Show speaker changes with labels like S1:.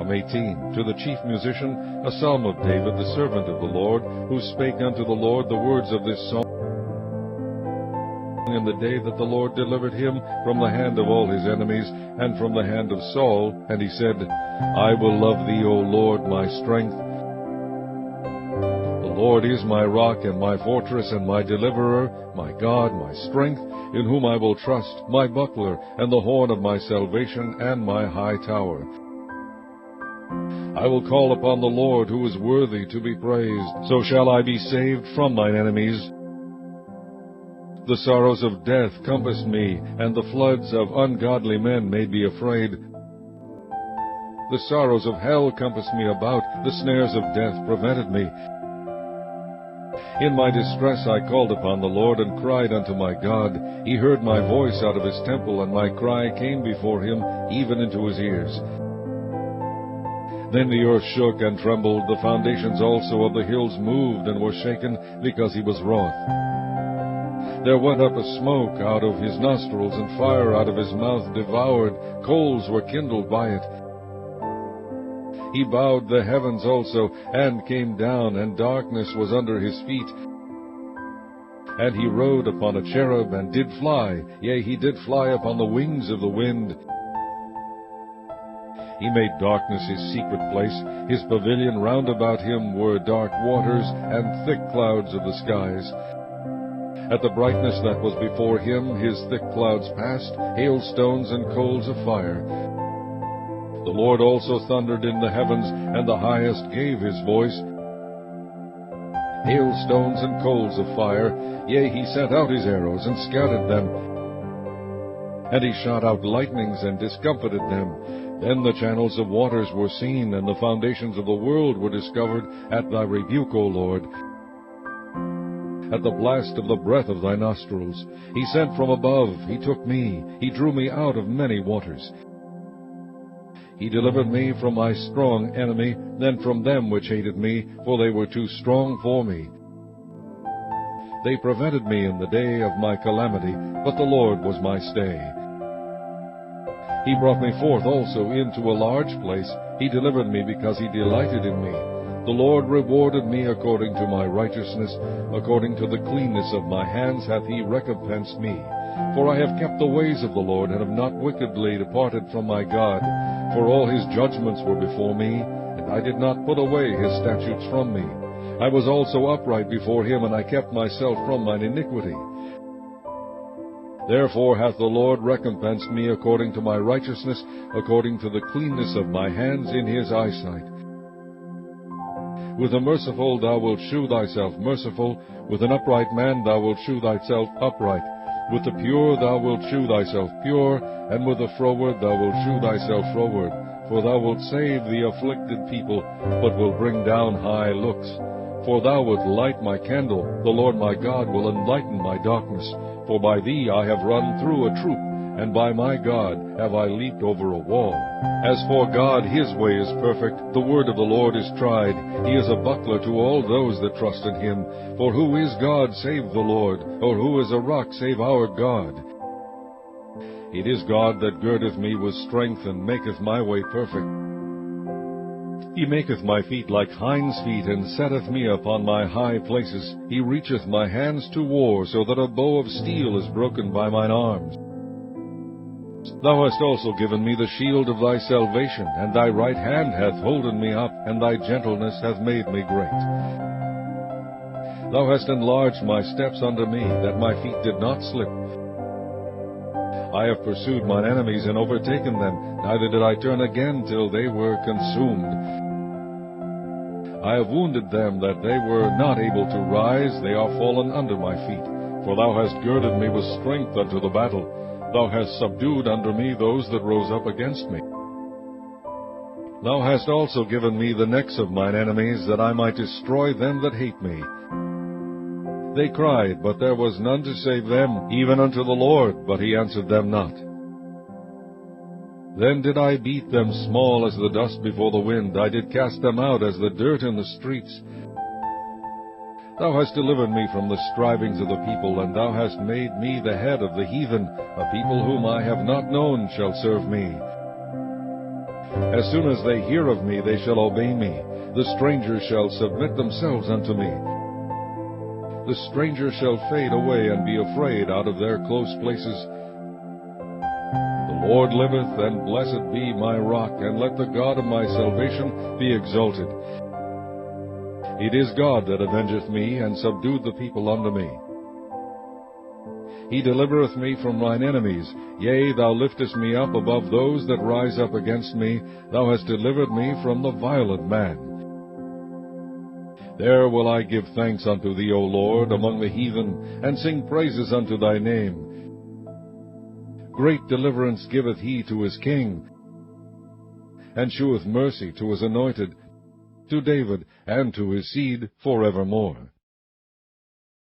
S1: Psalm 18. To the chief musician, a psalm of David, the servant of the Lord, who spake unto the Lord the words of this song in the day that the Lord delivered him from the hand of all his enemies, and from the hand of Saul. And he said, I will love thee, O Lord, my strength. The Lord is my rock and my fortress and my deliverer, my God, my strength, in whom I will trust, my buckler, and the horn of my salvation, and my high tower. I will call upon the Lord, who is worthy to be praised. So shall I be saved from mine enemies. The sorrows of death compassed me, and the floods of ungodly men made me afraid. The sorrows of hell compassed me about, the snares of death prevented me. In my distress I called upon the Lord, and cried unto my God. He heard my voice out of his temple, and my cry came before him, even into his ears. Then the earth shook and trembled, the foundations also of the hills moved and were shaken, because he was wroth. There went up a smoke out of his nostrils, and fire out of his mouth devoured. Coals were kindled by it. He bowed the heavens also, and came down, and darkness was under his feet. And he rode upon a cherub, and did fly, yea, he did fly upon the wings of the wind. He made darkness his secret place. His pavilion round about him were dark waters, and thick clouds of the skies. At the brightness that was before him, his thick clouds passed, hailstones and coals of fire. The Lord also thundered in the heavens, and the highest gave his voice. Hailstones and coals of fire, yea, he sent out his arrows, and scattered them. And he shot out lightnings, and discomfited them. Then the channels of waters were seen, and the foundations of the world were discovered at thy rebuke, O Lord. At the blast of the breath of thy nostrils. He sent from above, he took me, he drew me out of many waters. He delivered me from my strong enemy, and from them which hated me, for they were too strong for me. They prevented me in the day of my calamity, but the Lord was my stay. He brought me forth also into a large place. He delivered me because he delighted in me. The Lord rewarded me according to my righteousness, according to the cleanness of my hands hath he recompensed me. For I have kept the ways of the Lord, and have not wickedly departed from my God. For all his judgments were before me, and I did not put away his statutes from me. I was also upright before him, and I kept myself from mine iniquity. Therefore hath the Lord recompensed me according to my righteousness, according to the cleanness of my hands in his eyesight. With the merciful thou wilt shew thyself merciful, with an upright man thou wilt shew thyself upright. With the pure thou wilt shew thyself pure, and with the froward thou wilt shew thyself froward. For thou wilt save the afflicted people, but wilt bring down high looks. For thou wilt light my candle, the Lord my God will enlighten my darkness. For by thee I have run through a troop, and by my God have I leaped over a wall. As for God, his way is perfect, the word of the Lord is tried. He is a buckler to all those that trust in him. For who is God save the Lord? Or who is a rock save our God? It is God that girdeth me with strength, and maketh my way perfect. He maketh my feet like hinds' feet, and setteth me upon my high places. He reacheth my hands to war, so that a bow of steel is broken by mine arms. Thou hast also given me the shield of thy salvation, and thy right hand hath holden me up, and thy gentleness hath made me great. Thou hast enlarged my steps under me, that my feet did not slip. I have pursued mine enemies and overtaken them, neither did I turn again till they were consumed. I have wounded them that they were not able to rise, they are fallen under my feet. For thou hast girded me with strength unto the battle. Thou hast subdued under me those that rose up against me. Thou hast also given me the necks of mine enemies, that I might destroy them that hate me. They cried, but there was none to save them, even unto the Lord, but he answered them not. Then did I beat them small as the dust before the wind. I did cast them out as the dirt in the streets. Thou hast delivered me from the strivings of the people, and thou hast made me the head of the heathen. A people whom I have not known shall serve me. As soon as they hear of me, they shall obey me. The strangers shall submit themselves unto me. The stranger shall fade away and be afraid out of their close places. The Lord liveth, and blessed be my rock, and let the God of my salvation be exalted. It is God that avengeth me, and subdued the people unto me. He delivereth me from mine enemies. Yea, thou liftest me up above those that rise up against me. Thou hast delivered me from the violent man. There will I give thanks unto thee, O Lord, among the heathen, and sing praises unto thy name. Great deliverance giveth he to his king, and sheweth mercy to his anointed, to David, and to his seed forevermore.